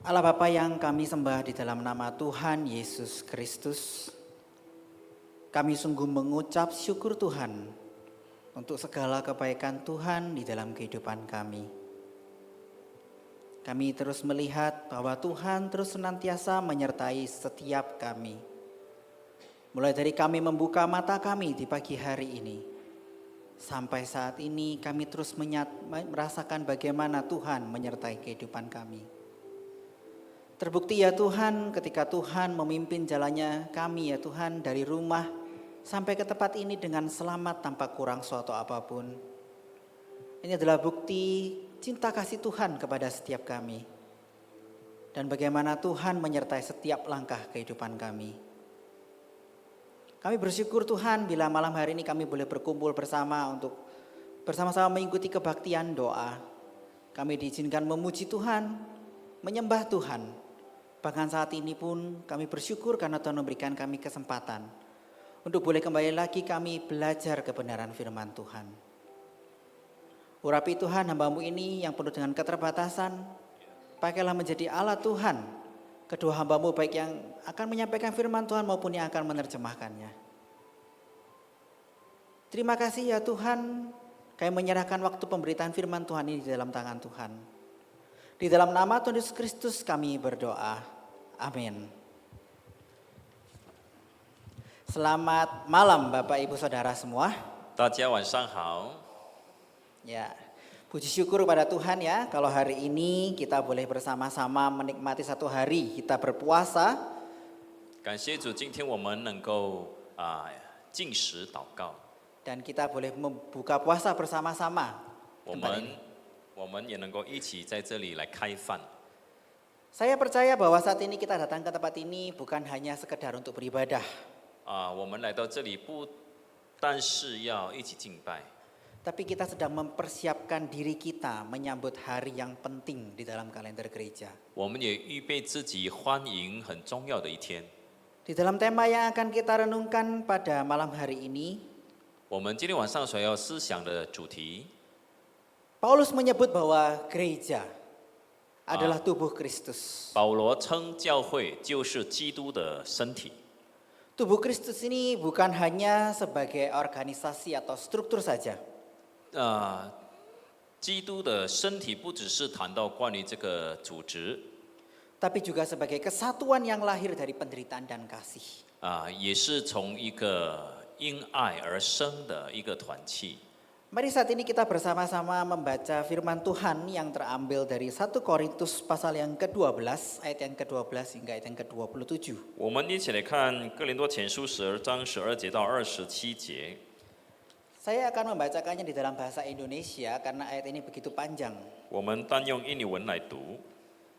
Allah Bapa yang kami sembah di dalam nama Tuhan Yesus Kristus, kami sungguh mengucap syukur Tuhan untuk segala kebaikan Tuhan di dalam kehidupan kami. Kami terus melihat bahwa Tuhan terus senantiasa menyertai setiap kami. Mulai dari kami membuka mata kami di pagi hari ini, sampai saat ini kami terus merasakan bagaimana Tuhan menyertai kehidupan kami. Terbukti ya Tuhan, ketika Tuhan memimpin jalannya kami ya Tuhan dari rumah sampai ke tempat ini dengan selamat tanpa kurang suatu apapun. Ini adalah bukti cinta kasih Tuhan kepada setiap kami. Dan bagaimana Tuhan menyertai setiap langkah kehidupan kami. Kami bersyukur Tuhan bila malam hari ini kami boleh berkumpul bersama untuk bersama-sama mengikuti kebaktian doa. Kami diizinkan memuji Tuhan, menyembah Tuhan. Bahkan saat ini pun kami bersyukur karena Tuhan memberikan kami kesempatan untuk boleh kembali lagi kami belajar kebenaran firman Tuhan. Urapi Tuhan hamba-Mu ini yang penuh dengan keterbatasan, pakailah menjadi alat Tuhan. Kedua hamba-Mu baik yang akan menyampaikan firman Tuhan maupun yang akan menerjemahkannya. Terima kasih ya Tuhan, kami menyerahkan waktu pemberitaan firman Tuhan ini di dalam tangan Tuhan. Di dalam nama Tuhan Yesus Kristus kami berdoa. Amin. Selamat malam Bapak Ibu Saudara semua. 大家晚上好。 Ya, puji syukur pada Tuhan ya kalau hari ini kita boleh bersama-sama menikmati satu hari kita berpuasa. 感谢主，今天我们能够禁食祷告， Dan kita boleh membuka puasa bersama-sama. 我们也能够一起在这里来开饭。 Saya percaya bahwa saat ini kita datang ke tempat ini bukan hanya sekedar untuk beribadah. 我们来到这里不但是要一起敬拜， Tapi kita sedang mempersiapkan diri kita menyambut hari yang penting di dalam kalender gereja. 我们也预备自己欢迎很重要的一天。 Di dalam tema yang akan kita renungkan pada malam hari ini, 我们今天晚上所要思想的主题， Paulus menyebut bahwa gereja adalah tubuh Kristus. 保罗称教会就是基督的身体。 Tubuh Kristus ini bukan hanya sebagai organisasi atau struktur saja. 基督的身体不只是谈到关于这个组织， Tapi juga sebagai kesatuan yang lahir dari penderitaan dan kasih. 也是从一个因爱而生的一个团契。 Mari saat ini kita bersama-sama membaca firman Tuhan yang terambil dari 1 Korintus pasal yang ke-12, ayat yang ke-12 hingga ayat yang ke-27. 我们一起来看哥林多前书12章12节到27节。 Saya akan membacakannya di dalam bahasa Indonesia karena ayat ini begitu panjang. 我们单用印尼文来读。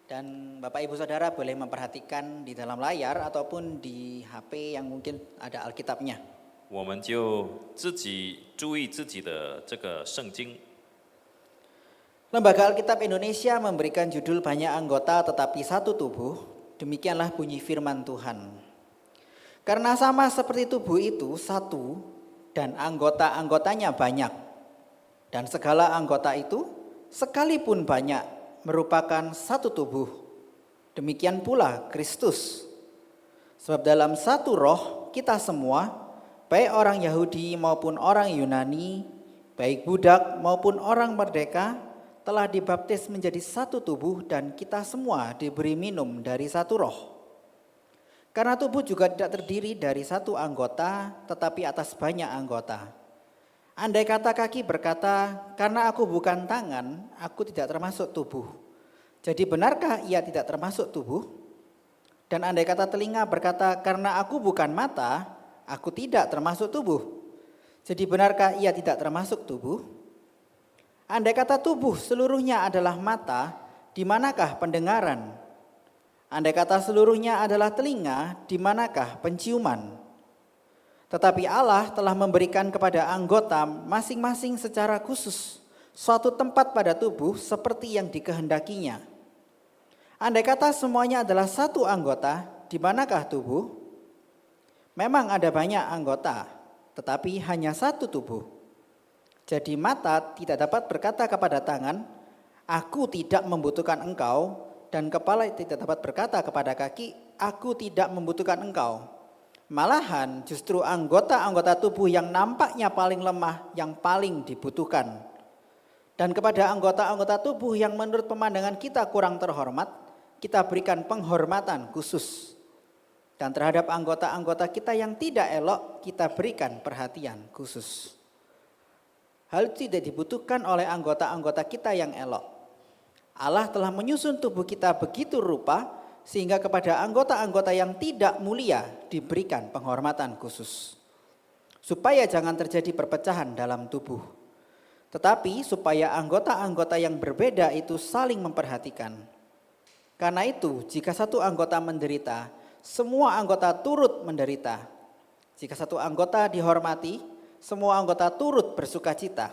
Dan Bapak Ibu Saudara boleh memperhatikan di dalam layar ataupun di HP yang mungkin ada Alkitabnya. 我们就自己注意自己的这个圣经。 Lembaga Alkitab Indonesia memberikan judul banyak anggota tetapi satu tubuh. Demikianlah bunyi firman Tuhan. Karena sama seperti tubuh itu satu dan anggota-anggotanya banyak. Dan segala anggota itu sekalipun banyak merupakan satu tubuh. Demikian pula Kristus. Sebab dalam satu roh kita semua, baik orang Yahudi maupun orang Yunani, baik budak maupun orang merdeka, telah dibaptis menjadi satu tubuh dan kita semua diberi minum dari satu roh. Karena tubuh juga tidak terdiri dari satu anggota, tetapi atas banyak anggota. Andai kata kaki berkata, karena aku bukan tangan, aku tidak termasuk tubuh. Jadi benarkah ia tidak termasuk tubuh? Dan andai kata telinga berkata, karena aku bukan mata, aku tidak termasuk tubuh. Jadi benarkah ia tidak termasuk tubuh? Andai kata tubuh seluruhnya adalah mata, di manakah pendengaran? Andai kata seluruhnya adalah telinga, di manakah penciuman? Tetapi Allah telah memberikan kepada anggota masing-masing secara khusus suatu tempat pada tubuh seperti yang dikehendakinya. Andai kata semuanya adalah satu anggota, di manakah tubuh? Memang ada banyak anggota, tetapi hanya satu tubuh. Jadi mata tidak dapat berkata kepada tangan, aku tidak membutuhkan engkau, dan kepala tidak dapat berkata kepada kaki, "Aku tidak membutuhkan engkau." Malahan justru anggota-anggota tubuh yang nampaknya paling lemah yang paling dibutuhkan. Dan kepada anggota-anggota tubuh yang menurut pemandangan kita kurang terhormat, kita berikan penghormatan khusus. Dan terhadap anggota-anggota kita yang tidak elok, kita berikan perhatian khusus. Hal itu tidak dibutuhkan oleh anggota-anggota kita yang elok. Allah telah menyusun tubuh kita begitu rupa, sehingga kepada anggota-anggota yang tidak mulia diberikan penghormatan khusus. Supaya jangan terjadi perpecahan dalam tubuh. Tetapi supaya anggota-anggota yang berbeda itu saling memperhatikan. Karena itu, jika satu anggota menderita, semua anggota turut menderita. Jika satu anggota dihormati, semua anggota turut bersukacita.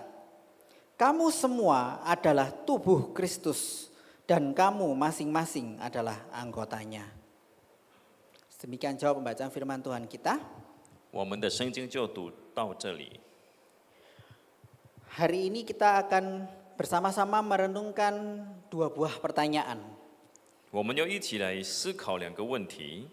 Kamu semua adalah tubuh Kristus dan kamu masing-masing adalah anggotanya. Demikian jawab pembacaan firman Tuhan kita. 我们的圣经就读到这里。 Hari ini kita akan bersama-sama merenungkan dua buah pertanyaan. 我们要一起来思考两个问题。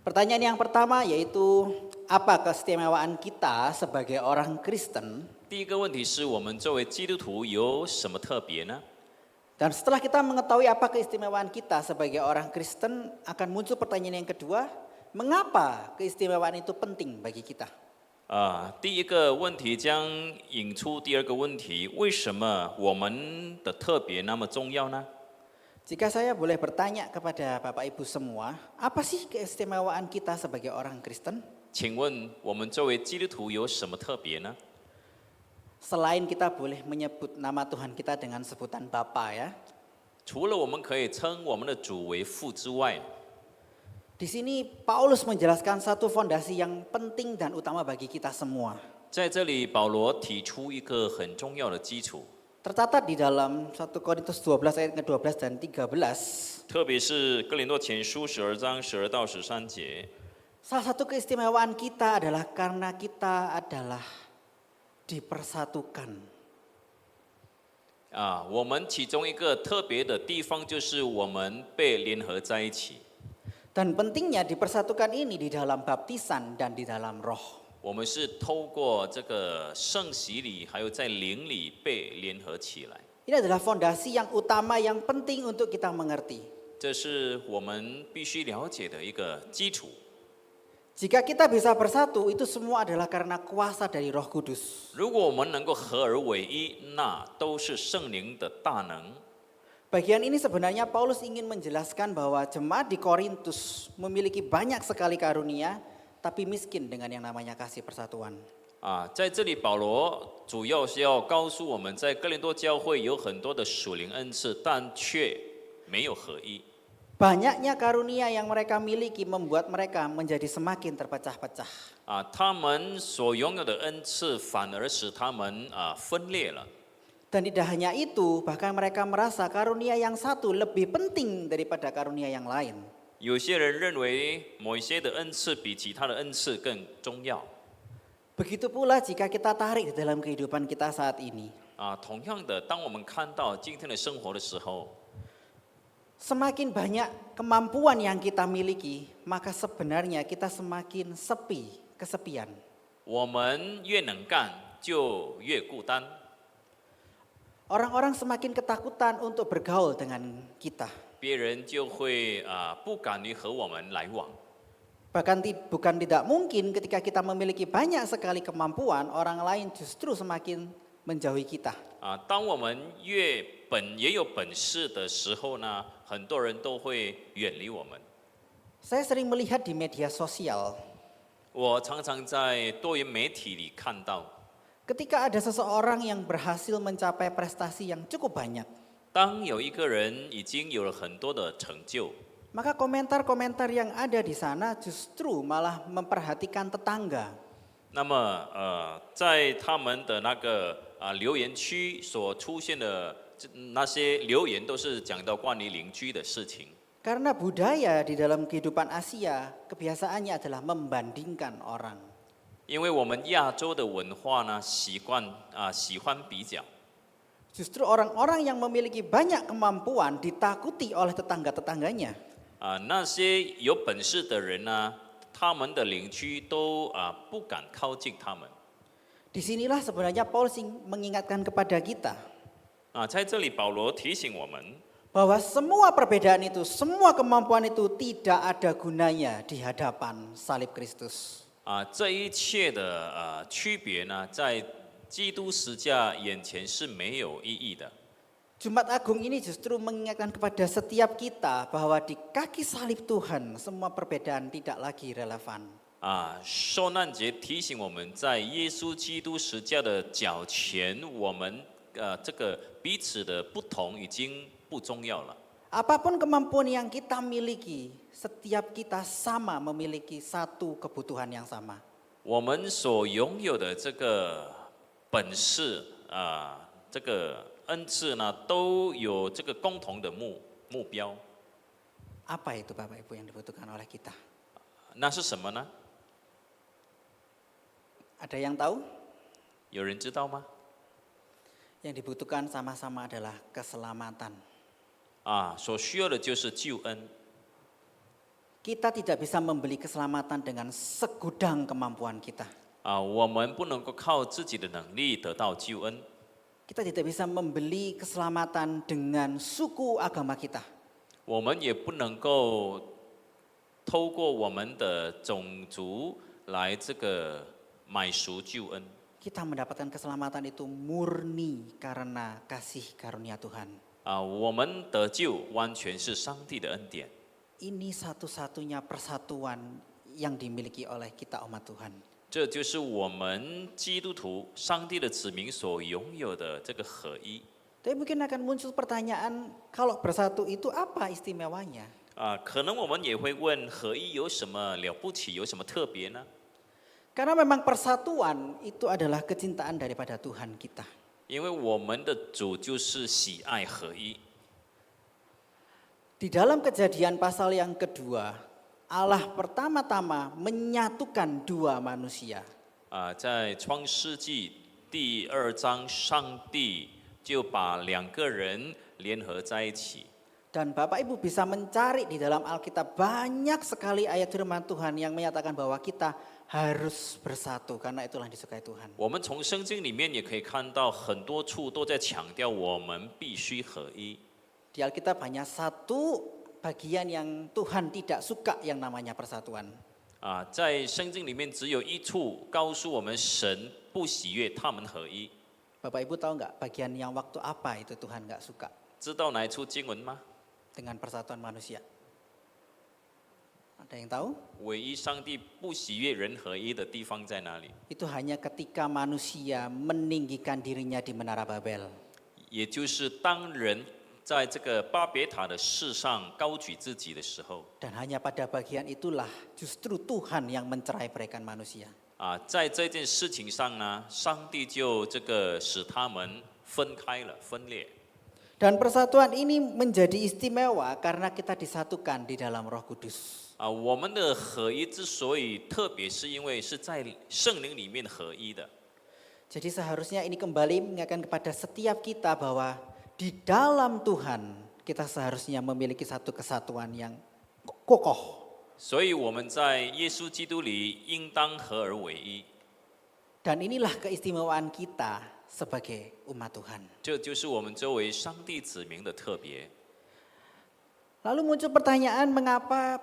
Pertanyaan yang pertama yaitu, apa keistimewaan kita sebagai orang Kristen? 第一个问题是我们作为基督徒有什么特别呢？ Dan setelah kita mengetahui apa keistimewaan kita sebagai orang Kristen, akan muncul pertanyaan yang kedua, mengapa keistimewaan itu penting bagi kita? 第一个问题将引出第二个问题，为什么我们的特别那么重要呢？ Jika saya boleh bertanya kepada Bapak Ibu semua, apa sih keistimewaan kita sebagai orang Kristen? 请问我们作为基督徒有什么特别呢？ Selain kita boleh menyebut nama Tuhan kita dengan sebutan Bapa ya. 除了我们可以称我们的主为父之外， Di sini Paulus menjelaskan satu fondasi yang penting dan utama bagi kita semua. 在这里保罗提出一个很重要的基础， Tercatat di dalam 1 Korintus 12 ayat ke-12 dan 13. 特别是哥林多前书12章12到13节。 Salah satu keistimewaan kita adalah karena kita adalah dipersatukan. 我们其中一个特别的地方就是我们被联合在一起。 Dan pentingnya dipersatukan ini di dalam baptisan dan di dalam roh. 我们是透过这个圣洗礼，还有在灵里被联合起来。 Ini adalah fondasi yang utama yang penting untuk kita mengerti. 这是我们必须了解的一个基础。 Jika kita bisa bersatu, itu semua adalah karena kuasa dari Roh Kudus. 如果我们能够合而为一，那都是圣灵的大能。 Bagian ini sebenarnya Paulus ingin menjelaskan bahwa jemaat di Korintus memiliki banyak sekali karunia, tapi miskin dengan yang namanya kasih persatuan. 在这里保罗主要是要告诉我们，在哥林多教会有很多的属灵恩赐，但却没有合一。 Banyaknya karunia yang mereka miliki membuat mereka menjadi semakin terpecah-pecah. 他们所拥有的恩赐反而使他们分裂了。 Dan tidak hanya itu, bahkan mereka merasa karunia yang satu lebih penting daripada karunia yang lain. 有些人认为某一些的恩赐比其他的恩赐更重要。 Begitu pula jika kita tarik di dalam kehidupan kita saat ini. 同样的，当我们看到今天的生活的时候， Semakin banyak kemampuan yang kita miliki, maka sebenarnya kita semakin sepi, kesepian. 我们越能干就越孤单。 Orang-orang semakin ketakutan untuk bergaul dengan kita. 别人就会不敢于和我们来往。 Bahkan bukan tidak mungkin ketika kita memiliki banyak sekali kemampuan, orang lain justru semakin menjauhi kita. 当我们也有本事的时候呢，很多人都会远离我们。 Saya sering melihat di media sosial, 我常常在多元媒体里看到， ketika ada seseorang yang berhasil mencapai prestasi yang cukup banyak, 当有一个人已经有了很多的成就， maka komentar-komentar yang ada di sana justru malah memperhatikan tetangga. 那么在他们的那个留言区所出现的那些留言，都是讲到关于邻居的事情。 Karena budaya di dalam kehidupan Asia, kebiasaannya adalah membandingkan orang. 因为我们亚洲的文化呢，喜欢比较。Justru orang-orang yang memiliki banyak kemampuan ditakuti oleh tetangga-tetangganya. 那些有本事的人呢，他们的邻居都不敢靠近他们。 Disinilah sebenarnya Paulus mengingatkan kepada kita 在这里保罗提醒我们， bahwa semua perbedaan itu, semua kemampuan itu tidak ada gunanya di hadapan salib Kristus. 这一切的区别呢，在基督十架眼前是没有意义的。 Jumat Agung ini justru mengingatkan kepada setiap kita bahwa di kaki salib Tuhan semua perbedaan tidak lagi relevan. 受难节提醒我们在耶稣基督十架的脚前，我们这个彼此的不同已经不重要了。 Apapun kemampuan yang kita miliki, setiap kita sama memiliki satu kebutuhan yang sama. 我们所拥有的这个本事这个恩赐呢，都有这个共同的目标。 Apa itu Bapak Ibu yang dibutuhkan oleh kita? 那是什么呢？ Ada yang tahu? 有人知道吗？ Yang dibutuhkan sama-sama adalah keselamatan. 所需要的就是救恩。 Kita tidak bisa membeli keselamatan dengan segudang kemampuan kita. 我们不能够靠自己的能力得到救恩。 Kita tidak bisa membeli keselamatan dengan suku agama kita. 我们也不能够透过我们的种族来这个买赎救恩。 Kita mendapatkan keselamatan itu murni karena kasih karunia Tuhan. 我们得救完全是上帝的恩典。 Ini satu-satunya persatuan yang dimiliki oleh kita umat Tuhan. 这就是我们基督徒上帝的子民所拥有的这个合一。 Tapi mungkin akan muncul pertanyaan, kalau bersatu itu apa istimewanya? 可能我们也会问，合一有什么了不起，有什么特别呢？ Karena memang persatuan itu adalah kecintaan daripada Tuhan kita. 因为我们的主就是喜爱合一。 Di dalam Kejadian pasal yang kedua, Allah pertama-tama menyatukan dua manusia. 在创世纪第2章，上帝就把2个人联合在一起。 Dan Bapak Ibu bisa mencari di dalam Alkitab banyak sekali ayat firman Tuhan yang menyatakan bahwa kita harus bersatu karena itulah yang disukai Tuhan. 我们从圣经里面也可以看到很多处都在强调我们必须合一。 Di Alkitab hanya satu bagian yang Tuhan tidak suka yang namanya persatuan. 在圣经里面只有一处告诉我们神不喜悦他们合一。 Bapak Ibu tahu nggak bagian yang waktu apa itu Tuhan nggak suka 知道哪一处经文吗？ dengan persatuan manusia? Ada yang tahu? 唯一上帝不喜悦人合一的地方在哪里？ Itu hanya ketika manusia meninggikan dirinya di Menara Babel. 也就是当人在这个巴别塔的事上高举自己的时候， Dan hanya pada bagian itulah justru Tuhan yang mencerai-beraikan manusia. 在这件事情上呢，上帝就这个使他们分开了、分裂。 Dan persatuan ini menjadi istimewa karena kita disatukan di dalam Roh Kudus. 我们的合一之所以特别，是因为是在圣灵里面合一的。 Jadi seharusnya ini kembali mengingatkan kepada setiap kita bahwa di dalam Tuhan kita seharusnya memiliki satu kesatuan yang kokoh. 所以我们在耶稣基督里应当合而为一。 Dan inilah keistimewaan kita sebagai umat Tuhan. 这就是我们作为上帝子民的特别。 Lalu muncul pertanyaan mengapa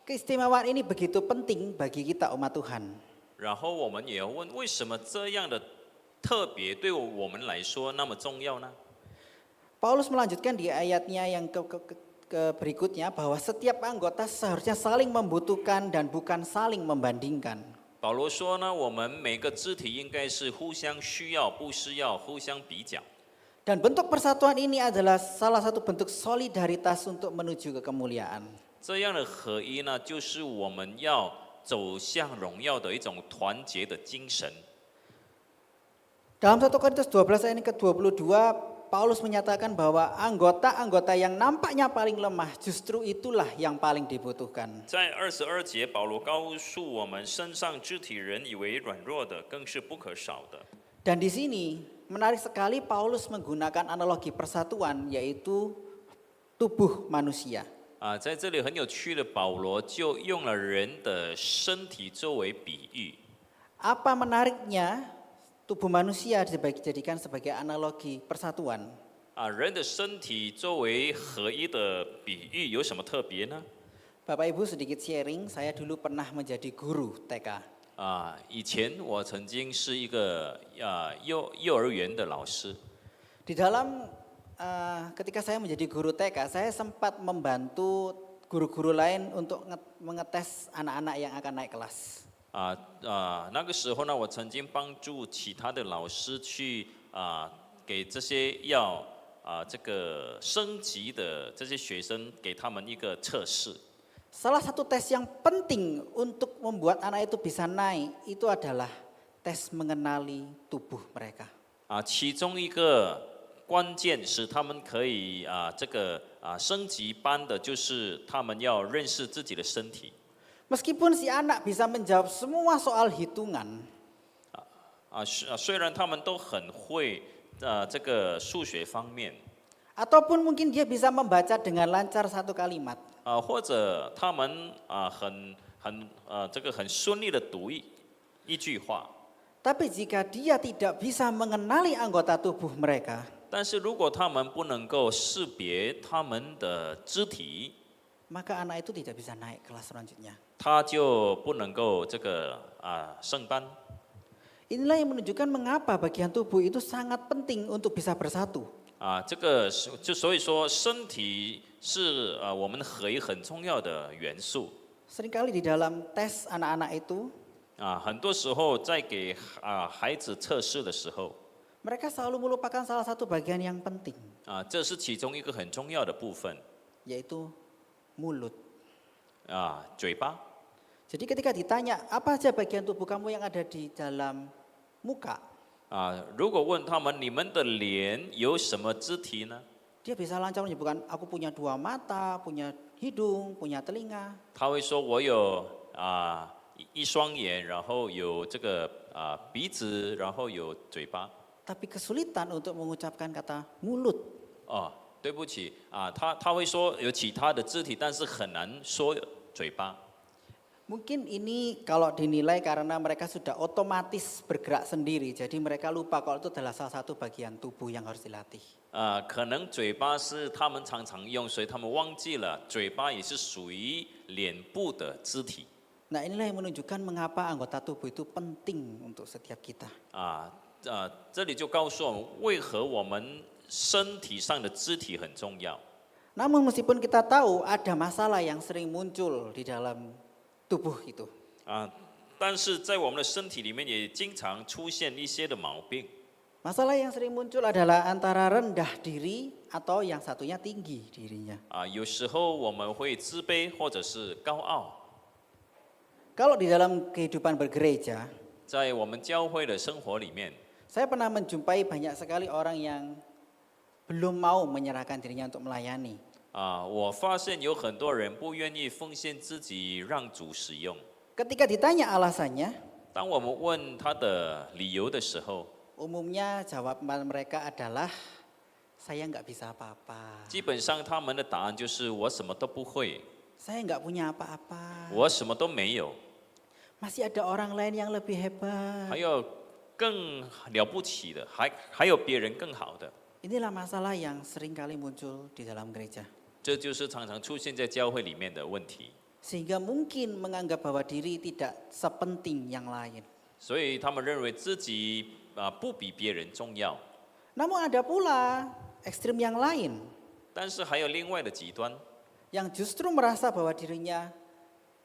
keistimewaan ini begitu penting bagi kita umat Tuhan. 然后我们也要问，为什么这样的特别对我们来说那么重要呢？ Paulus melanjutkan di ayatnya yang ke berikutnya bahwa setiap anggota seharusnya saling membutuhkan dan bukan saling membandingkan. 保罗说呢，我们每个肢体应该是互相需要，不是要互相比较。 Dan bentuk persatuan ini adalah salah satu bentuk solidaritas untuk menuju ke kemuliaan. 这样的合一呢，就是我们要走向荣耀的一种团结的精神。 Dalam 1 Korintus 12 ayat ke-22, Paulus menyatakan bahwa anggota-anggota yang nampaknya paling lemah justru itulah yang paling dibutuhkan. 在22节，保罗告诉我们，身上肢体人以为软弱的，更是不可少的。 Dan di sini menarik sekali Paulus menggunakan analogi persatuan yaitu tubuh manusia. 在这里很有趣的，保罗就用了人的身体作为比喻。 Apa menariknya tubuh manusia dijadikan sebagai analogi persatuan? 人的身体作为合一的比喻有什么特别呢？ Bapak Ibu sedikit sharing, saya dulu pernah menjadi guru TK. 以前我曾经是一个幼儿园的老师。 Di dalam ketika saya menjadi guru TK, saya sempat membantu guru-guru lain untuk mengetes anak-anak yang akan naik kelas. 那个时候呢，我曾经帮助其他的老师去给这些要这个升级的这些学生，给他们一个测试。 Salah satu tes yang penting untuk membuat anak itu bisa naik itu adalah tes mengenali tubuh mereka. 其中一个关键使他们可以这个升级班的，就是他们要认识自己的身体。 Meskipun si anak bisa menjawab semua soal hitungan, 虽然他们都很会这个数学方面， ataupun mungkin dia bisa membaca dengan lancar satu kalimat, 或者他们这个很顺利的读一句话， tapi jika dia tidak bisa mengenali anggota tubuh mereka, 但是如果他们不能够识别他们的肢体， maka anak itu tidak bisa naik kelas selanjutnya. 他就不能够这个升班。 Inilah yang menunjukkan mengapa bagian tubuh itu sangat penting untuk bisa bersatu. 这个所以说身体是我们合一很重要的元素。 Seringkali di dalam tes anak-anak itu, 很多时候在给孩子测试的时候， mereka selalu melupakan salah satu bagian yang penting, 这是其中一个很重要的部分， yaitu mulut. 嘴巴。 Jadi ketika ditanya apa aja bagian tubuh kamu yang ada di dalam muka, 如果问他们你们的脸有什么肢体呢？ dia bisa lancar menyebutkan aku punya 2 mata, punya hidung, punya telinga. 他会说我有一双眼，然后有这个鼻子，然后有嘴巴。 Tapi kesulitan untuk mengucapkan kata mulut. 对不起他会说有其他的肢体，但是很难说嘴巴。 Mungkin ini kalau dinilai karena mereka sudah otomatis bergerak sendiri, jadi mereka lupa kalau itu adalah salah satu bagian tubuh yang harus dilatih. 可能嘴巴是他们常常用，所以他们忘记了嘴巴也是属于脸部的肢体。 Nah inilah yang menunjukkan mengapa anggota tubuh itu penting untuk setiap kita. 这里就告诉我们，为何我们身体上的肢体很重要。 Namun meskipun kita tahu ada masalah yang sering muncul di dalam tubuh itu. 但是在我们的身体里面也经常出现一些的毛病。 Masalah yang sering muncul adalah antara rendah diri atau yang satunya tinggi dirinya. 有时候我们会自卑或者是高傲。 Kalau di dalam kehidupan bergereja, 在我们教会的生活里面， saya pernah menjumpai banyak sekali orang yang belum mau menyerahkan dirinya untuk melayani. 我发现有很多人不愿意奉献自己让主使用。 Ketika ditanya alasannya, 当我们问他的理由的时候， umumnya jawaban mereka adalah saya nggak bisa apa-apa. 基本上他们的答案就是我什么都不会， Saya nggak punya apa-apa. 我什么都没有， Masih ada orang lain yang lebih hebat. 还有更了不起的，还有别人更好的。 Inilah masalah yang sering kali muncul di dalam gereja. 这就是常常出现在教会里面的问题。 Sehingga mungkin menganggap bahwa diri tidak sepenting yang lain. 所以他们认为自己不比别人重要。 Namun ada pula ekstrim yang lain 但是还有另外的极端 yang justru merasa bahwa dirinya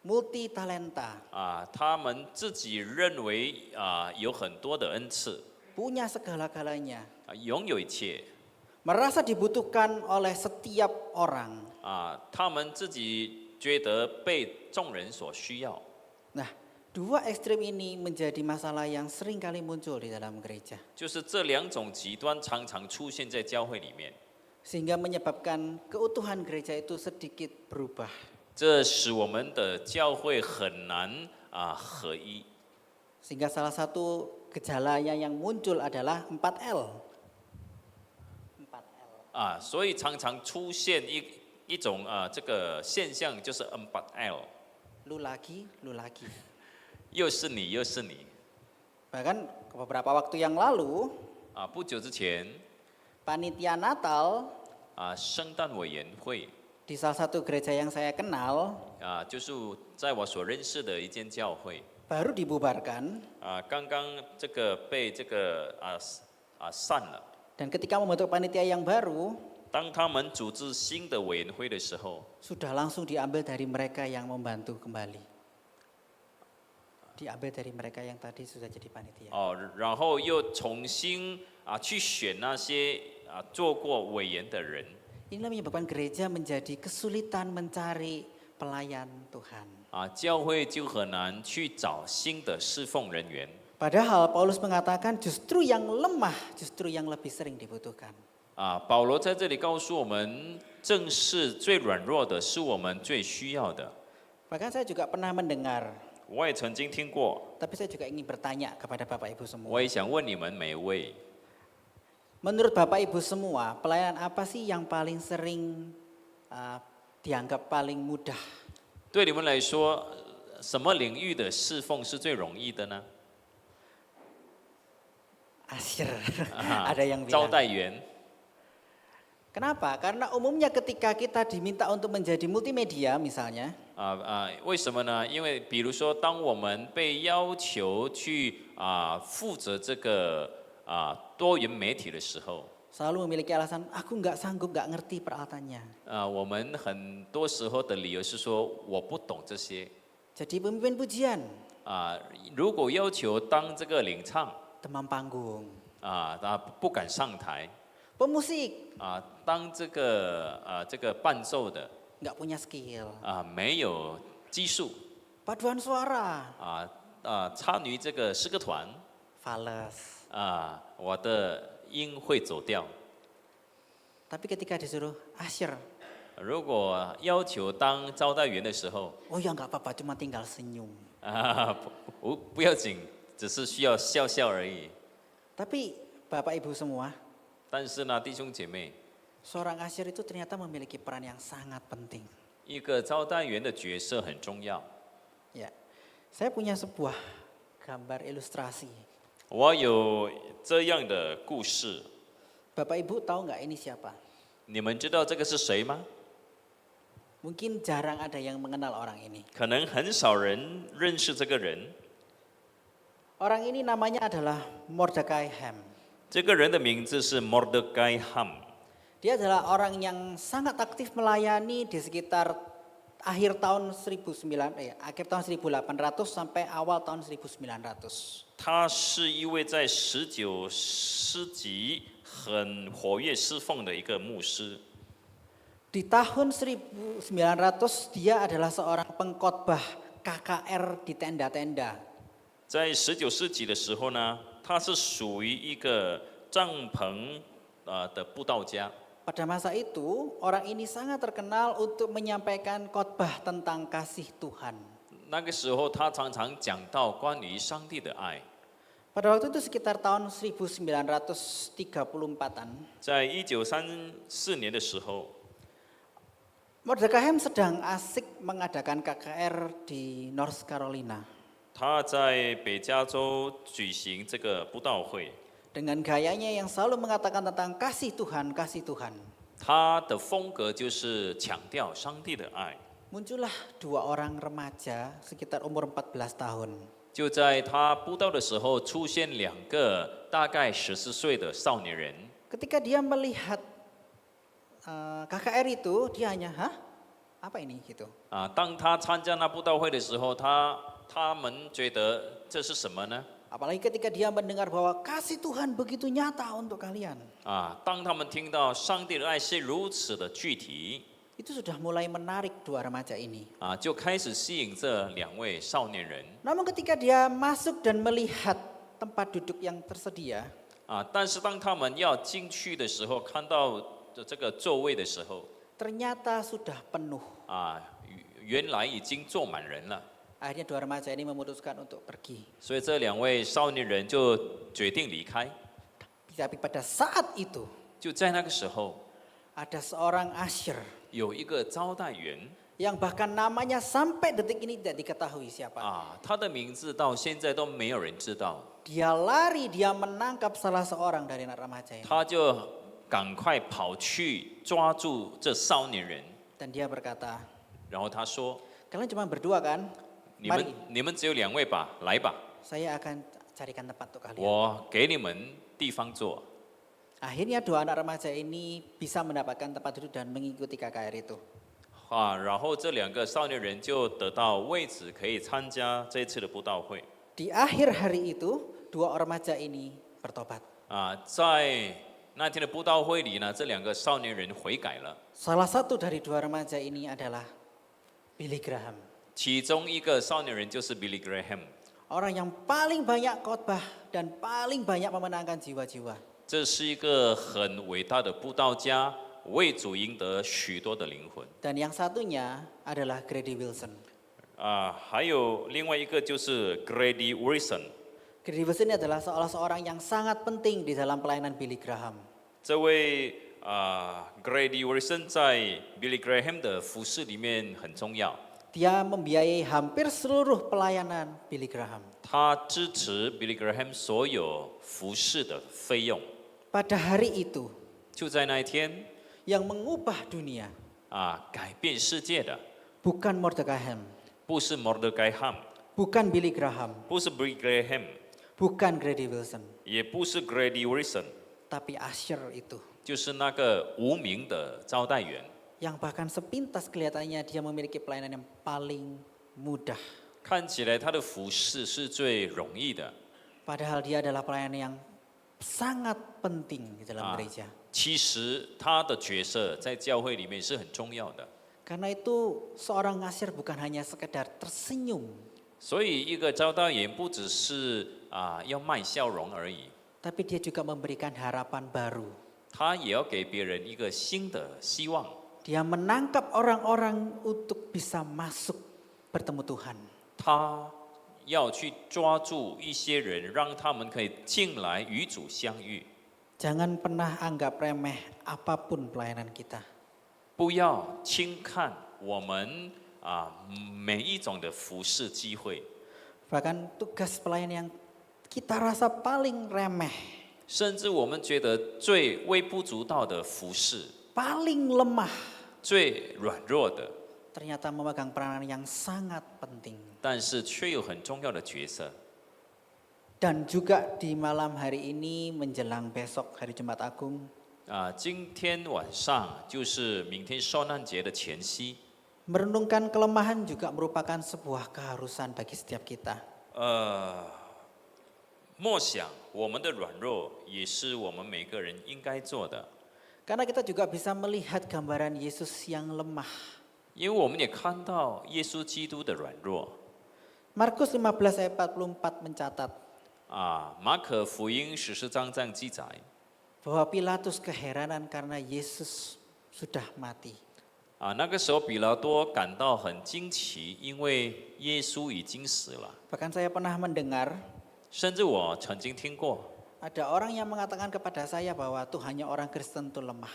multi talenta, 他们自己认为有很多的恩赐， punya segala-galanya, 拥有一切 merasa dibutuhkan oleh setiap orang. 他们自己觉得被众人所需要。 Nah, dua ekstrim ini menjadi masalah yang sering kali muncul di dalam gereja. 就是这两种极端常常出现在教会里面， Sehingga menyebabkan keutuhan gereja itu sedikit berubah. 这使我们的教会很难合一。 Sehingga salah satu gejalanya yang muncul adalah 4L. 4L. 所以常常出现一种这个现象，就是 4L， Lu lagi, lu lagi. 又是你又是你。 Bahkan beberapa waktu yang lalu, 不久之前 panitia Natal 圣诞委员会 di salah satu gereja yang saya kenal 就是在我所认识的一间教会 baru dibubarkan. 刚刚这个被这个散了。 Dan ketika membentuk panitia yang baru, 当他们组织新的委员会的时候， sudah langsung diambil dari mereka yang membantu kembali. Diambil dari mereka yang tadi sudah jadi panitia. 然后又重新去选那些做过委员的人。 Inilah menyebabkan gereja menjadi kesulitan mencari pelayan Tuhan. 教会就很难去找新的侍奉人员。 Padahal Paulus mengatakan justru yang lemah, justru yang lebih sering dibutuhkan. 保罗在这里告诉我们，正是最软弱的，是我们最需要的。 Bahkan saya juga pernah mendengar, 我也曾经听过， tapi saya juga ingin bertanya kepada Bapak Ibu semua. 我也想问你们每一位， Menurut Bapak Ibu semua, pelayanan apa sih yang paling sering dianggap paling mudah? 对你们来说，什么领域的侍奉是最容易的呢？ Asyir, ada yang 招 bilang. 待员。 Kenapa? Karena umumnya ketika kita diminta untuk menjadi multimedia misalnya, 为什么呢？因为比如说，当我们被要求去负责这个多元媒体的时候， selalu memiliki alasan, aku nggak sanggup, nggak ngerti peralatannya. 我们很多时候的理由是说我不懂这些。 Jadi pemimpin pujian, 如果要求当这个领唱， demam panggung, 他不敢上台， pemusik, 当这个伴奏的， nggak punya skill, 没有技术， paduan suara, 参与这个诗歌团， fales. 我的音会走调。 Tapi ketika disuruh asyir, 如果要求当招待员的时候， oh ya nggak apa-apa, cuma tinggal senyum. 不要紧，只是需要笑笑而已。 Tapi Bapak Ibu semua, 但是呢，弟兄姐妹， seorang asyir itu ternyata memiliki peran yang sangat penting. 一个招待员的角色很重要。 Ya, saya punya sebuah gambar ilustrasi. 我有这样的故事， Bapak Ibu tahu nggak ini siapa? 你们知道这个是谁吗？ Mungkin jarang ada yang mengenal orang ini. 可能很少人认识这个人。 Orang ini namanya adalah Mordecai Ham. 这个人的名字是 Mordecai Ham。 Dia adalah orang yang sangat aktif melayani di sekitar akhir tahun 1800 sampai awal tahun 1900. 他是一位在19世纪很活跃侍奉的一个牧师。 Di tahun 1900 dia adalah seorang pengkhotbah KKR di tenda-tenda. 在19世纪的时候呢，他是属于一个帐篷的布道家。 Pada masa itu, orang ini sangat terkenal untuk menyampaikan khotbah tentang kasih Tuhan. 那个时候，他常常讲到关于上帝的爱。 Pada waktu itu sekitar tahun 1934-an, 在1934年的时候， Mordecai Ham sedang asik mengadakan KKR di North Carolina. 他在北加州举行这个布道会。 Dengan gayanya yang selalu mengatakan tentang kasih Tuhan, kasih Tuhan. 他的风格就是强调上帝的爱。 Muncullah dua orang remaja sekitar umur 14 tahun. 就在他布道的时候，出现2个大概14岁的少年人。 Ketika dia melihat KKR itu, dia hanya, hah? Apa ini gitu? 当他参加那布道会的时候，他们觉得这是什么呢？ Apalagi ketika dia mendengar bahwa kasih Tuhan begitu nyata untuk kalian. 当他们听到上帝的爱是如此的具体， Itu sudah mulai menarik dua remaja ini. 就开始吸引这2位少年人。 Namun ketika dia masuk dan melihat tempat duduk yang tersedia, 但是当他们要进去的时候，看到这个座位的时候， ternyata sudah penuh. 原来已经坐满人了。Akhirnya dua remaja ini memutuskan untuk pergi. 所以这2位少年人就决定离开。 Tapi pada saat itu 就在那个时候， ada seorang asyir 有一个招待员 yang bahkan namanya sampai detik ini tidak diketahui siapa. 他的名字到现在都没有人知道。 Dia lari, dia menangkap salah seorang dari anak remaja ini. 他就赶快跑去抓住这少年人， Dan dia berkata, 然后他说 kalian cuma berdua kan? ：“你们只有2位吧，来吧， Saya akan carikan tempat untuk kalian. 我给你们地方坐。” Akhirnya dua anak remaja ini bisa mendapatkan tempat duduk dan mengikuti KKR itu. 然后这2个少年人就得到位置，可以参加这一次的布道会。 Di akhir hari itu, dua remaja ini bertobat. 在那天的布道会里呢，这2个少年人悔改了。 Salah satu dari dua remaja ini adalah Billy Graham. 其中一个少年人就是 Billy Graham， Orang yang paling banyak khotbah dan paling banyak memenangkan jiwa-jiwa. 这是一个很伟大的布道家，为主赢得许多的灵魂。 Dan yang satunya adalah Grady Wilson. 还有另外一个就是 Grady Wilson， Grady Wilson ini adalah salah seorang yang sangat penting di dalam pelayanan Billy Graham. 这位Grady Wilson 在 Billy Graham 的服饰里面很重要。 Dia membiayai hampir seluruh pelayanan Billy Graham. 他支持 Billy Graham 所有服饰的费用。 Pada hari itu, 就在那一天 yang mengubah dunia 改变世界的 bukan Mordecai Ham, 不是 Mordecai Ham， bukan Billy Graham, 不是 Billy Graham， bukan Grady Wilson, 也不是 Grady Wilson， tapi Asher itu. 就是那个无名的招待员。 Yang bahkan sepintas kelihatannya dia memiliki pelayanan yang paling mudah. 看起来他的服饰是最容易的， Padahal dia adalah pelayanan yang sangat penting di dalam gereja. 其实他的角色在教会里面是很重要的。 Karena itu seorang ngasir bukan hanya sekedar tersenyum, 所以一个招待员不只是要卖笑容而已， tapi dia juga memberikan harapan baru. 他也要给别人一个新的希望。 Dia menangkap orang-orang untuk bisa masuk bertemu Tuhan. 他要去抓住一些人，让他们可以进来与主相遇。 Jangan pernah anggap remeh apapun pelayanan kita. 不要轻看我们每一种的服侍机会， Bahkan tugas pelayan yang kita rasa paling remeh, 甚至我们觉得最微不足道的服侍， paling lemah, 最软弱的， ternyata memegang peranan yang sangat penting. 但是却有很重要的角色。 Dan juga di malam hari ini menjelang besok hari Jumat Agung, 今天晚上就是明天受难节的前夕。 merenungkan kelemahan juga merupakan sebuah keharusan bagi setiap kita. 默想我们的软弱，也是我们每个人应该做的。 Karena kita juga bisa melihat gambaran Yesus yang lemah. 因为我们也看到耶稣基督的软弱。 Markus 15 ayat 44 mencatat 马可福音14章这样记载， bahwa Pilatus keheranan karena Yesus sudah mati. 那个时候比拉多感到很惊奇，因为耶稣已经死了。 Bahkan saya pernah mendengar 甚至我曾经听过， ada orang yang mengatakan kepada saya bahwa Tuhannya orang Kristen itu lemah.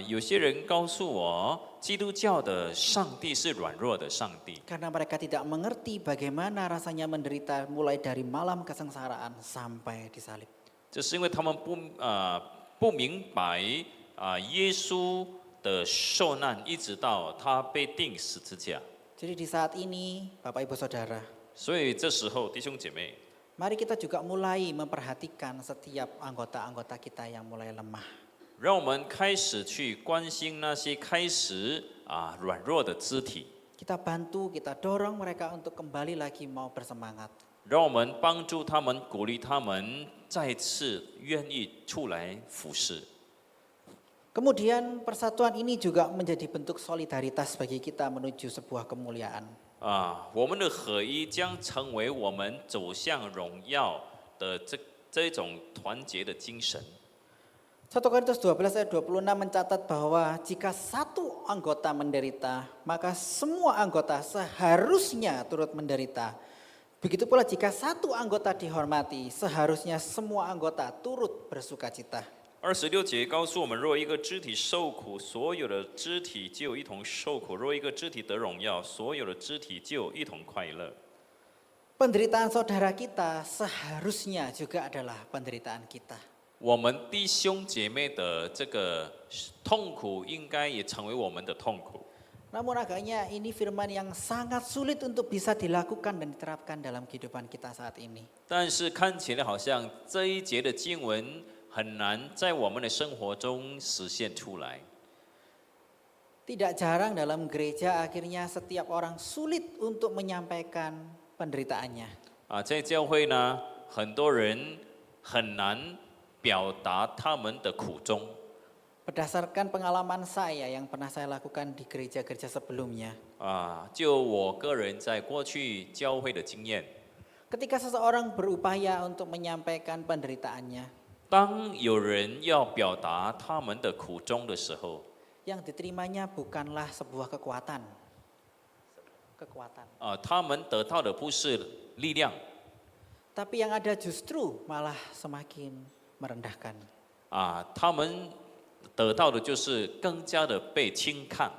有些人告诉我，基督教的上帝是软弱的上帝， Karena mereka tidak mengerti bagaimana rasanya menderita mulai dari malam kesengsaraan sampai disalib. 这是因为他们不明白耶稣的受难，一直到他被钉十字架。 Jadi di saat ini, Bapak Ibu Saudara, 所以这时候，弟兄姐妹， mari kita juga mulai memperhatikan setiap anggota-anggota kita yang mulai lemah. 让我们开始去关心那些开始软弱的肢体， Kita bantu, kita dorong mereka untuk kembali lagi mau bersemangat. 让我们帮助他们，鼓励他们再次愿意出来服侍。 Kemudian persatuan ini juga menjadi bentuk solidaritas bagi kita menuju sebuah kemuliaan. 我们的合一将成为我们走向荣耀的这种团结的精神。1 Korintus 12 ayat 26 mencatat bahwa jika satu anggota menderita, maka semua anggota seharusnya turut menderita. Begitu pula jika satu anggota dihormati, seharusnya semua anggota turut bersukacita. 26节告诉我们，若一个肢体受苦，所有的肢体就一同受苦；若一个肢体得荣耀，所有的肢体就一同快乐。 Penderitaan saudara kita seharusnya juga adalah penderitaan kita. 我们弟兄姐妹的这个痛苦，应该也成为我们的痛苦。 Namun agaknya ini firman yang sangat sulit untuk bisa dilakukan dan diterapkan dalam kehidupan kita saat ini. 但是看起来好像这一节的经文很难在我们的生活中实现出来。 Tidak jarang dalam gereja akhirnya setiap orang sulit untuk menyampaikan penderitaannya. 在教会呢，很多人很难表达他们的苦衷。 Berdasarkan pengalaman saya yang pernah saya lakukan di gereja-gereja sebelumnya. 就我个人在过去教会的经验， Ketika seseorang berupaya untuk menyampaikan penderitaannya, 当有人要表达他们的苦衷的时候， yang diterimanya bukanlah sebuah kekuatan. 他们得到的不是力量， Tapi yang ada justru malah semakin merendahkan. 他们得到的就是更加的被轻看。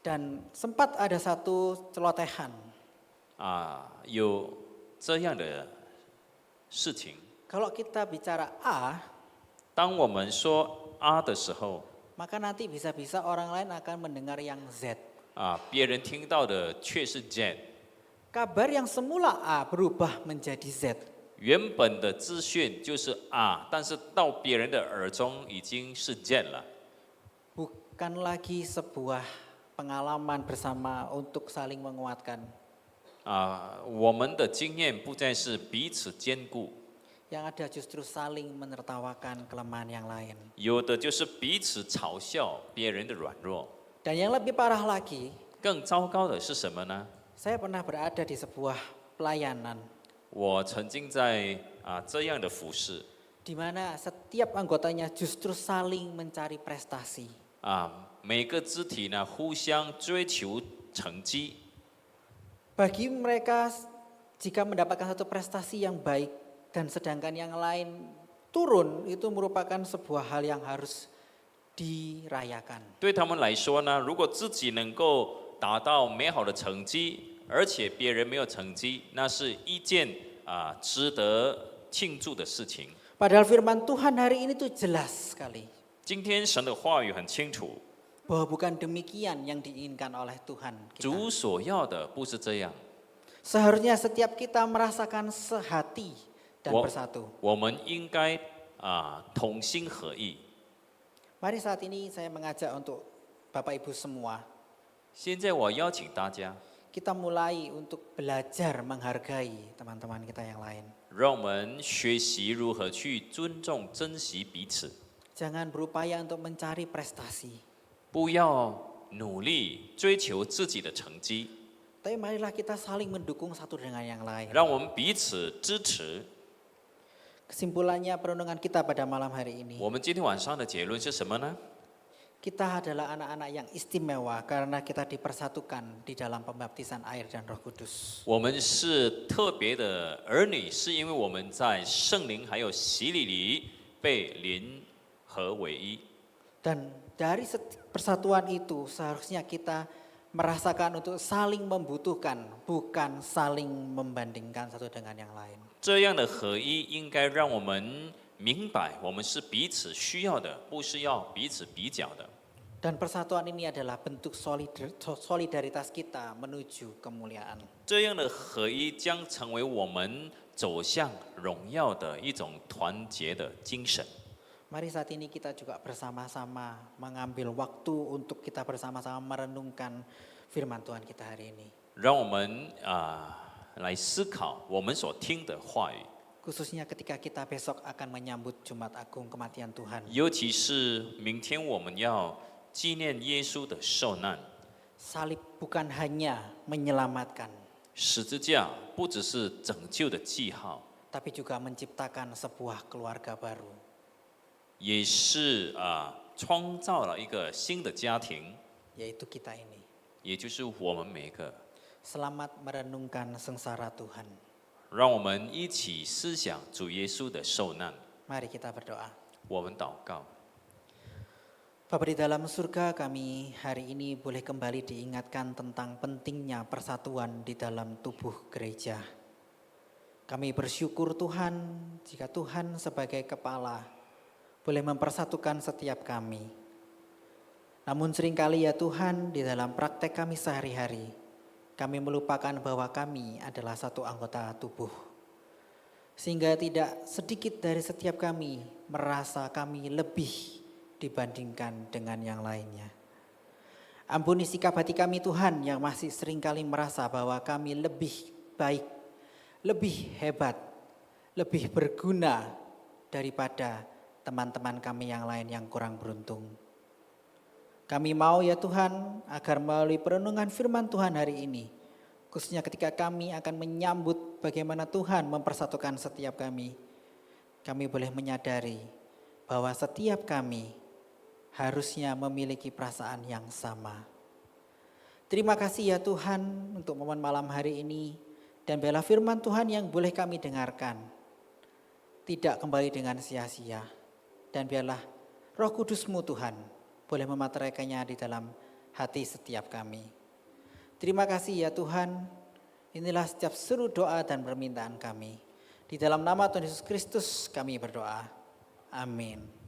Dan sempat ada satu celotehan. 有这样的事情。 Kalau kita bicara A, 当我们说啊的时候， maka nanti bisa-bisa orang lain akan mendengar yang Z. 别人听到的却是 Z。 Kabar yang semula A berubah menjadi Z. 原本的资讯就是啊，但是到别人的耳中已经是 Z 了。 Bukan lagi sebuah pengalaman bersama untuk saling menguatkan. 我们的经验不再是彼此兼顾， Yang ada justru saling menertawakan kelemahan yang lain. 有的就是彼此嘲笑别人的软弱。 Dan yang lebih parah lagi, 更糟糕的是什么呢？ saya pernah berada di sebuah pelayanan 我曾经在这样的服饰， di mana setiap anggotanya justru saling mencari prestasi. 每个肢体呢互相追求成绩。 Bagi mereka jika mendapatkan satu prestasi yang baik dan sedangkan yang lain turun, itu merupakan sebuah hal yang harus dirayakan. 对他们来说呢，如果自己能够达到美好的成绩，而且别人没有成绩，那是一件值得庆祝的事情。 Padahal firman Tuhan hari ini tuh jelas sekali 今天神的话语很清楚， bahwa bukan demikian yang diinginkan oleh Tuhan kita. 主所要的不是这样。 Seharusnya setiap kita merasakan sehati dan bersatu. 我们应该同心合意。 Mari saat ini saya mengajak untuk Bapak Ibu semua, 现在我邀请大家， kita mulai untuk belajar menghargai teman-teman kita yang lain. 让我们学习如何去尊重、珍惜彼此， Jangan berupaya untuk mencari prestasi. 不要努力追求自己的成绩， Tapi marilah kita saling mendukung satu dengan yang lain. 让我们彼此支持。 Kesimpulannya perenungan kita pada malam hari ini. 我们今天晚上的结论是什么呢？ Kita adalah anak-anak yang istimewa karena kita dipersatukan di dalam pembaptisan air dan Roh Kudus. 我们是特别的儿女，是因为我们在圣灵还有洗礼里被联合为一。 Dan dari persatuan itu seharusnya kita merasakan untuk saling membutuhkan, bukan saling membandingkan satu dengan yang lain. 这样的合一应该让我们明白，我们是彼此需要的，不是要彼此比较的。 Dan persatuan ini adalah bentuk solidaritas kita menuju kemuliaan. 这样的合一将成为我们走向荣耀的一种团结的精神。 Mari saat ini kita juga bersama-sama mengambil waktu untuk kita bersama-sama merenungkan firman Tuhan kita hari ini. 让我们来思考我们所听的话语， Khususnya ketika kita besok akan menyambut Jumat Agung kematian Tuhan. 尤其是明天我们要纪念耶稣的受难。 Salib bukan hanya menyelamatkan, 十字架不只是拯救的记号， tapi juga menciptakan sebuah keluarga baru. 也是创造了一个新的家庭， yaitu kita ini. 也就是我们每个。 Selamat merenungkan sengsara Tuhan. 让我们一起思想主耶稣的受难。 Mari kita berdoa. 我们祷告， Bapa di dalam surga, kami hari ini boleh kembali diingatkan tentang pentingnya persatuan di dalam tubuh gereja. Kami bersyukur Tuhan jika Tuhan sebagai kepala boleh mempersatukan setiap kami. Namun seringkali ya Tuhan, di dalam praktek kami sehari-hari, kami melupakan bahwa kami adalah satu anggota tubuh. Sehingga tidak sedikit dari setiap kami merasa kami lebih dibandingkan dengan yang lainnya. Ampuni sikap hati kami Tuhan yang masih seringkali merasa bahwa kami lebih baik, lebih hebat, lebih berguna daripada teman-teman kami yang lain yang kurang beruntung. Kami mau ya Tuhan agar melalui perenungan firman Tuhan hari ini, khususnya ketika kami akan menyambut bagaimana Tuhan mempersatukan setiap kami boleh menyadari bahwa setiap kami harusnya memiliki perasaan yang sama. Terima kasih ya Tuhan untuk momen malam hari ini, dan biarlah firman Tuhan yang boleh kami dengarkan tidak kembali dengan sia-sia, dan biarlah Roh Kudus-Mu Tuhan boleh memateraikannya di dalam hati setiap kami. Terima kasih ya Tuhan, inilah setiap seru doa dan permintaan kami. Di dalam nama Tuhan Yesus Kristus kami berdoa. Amin.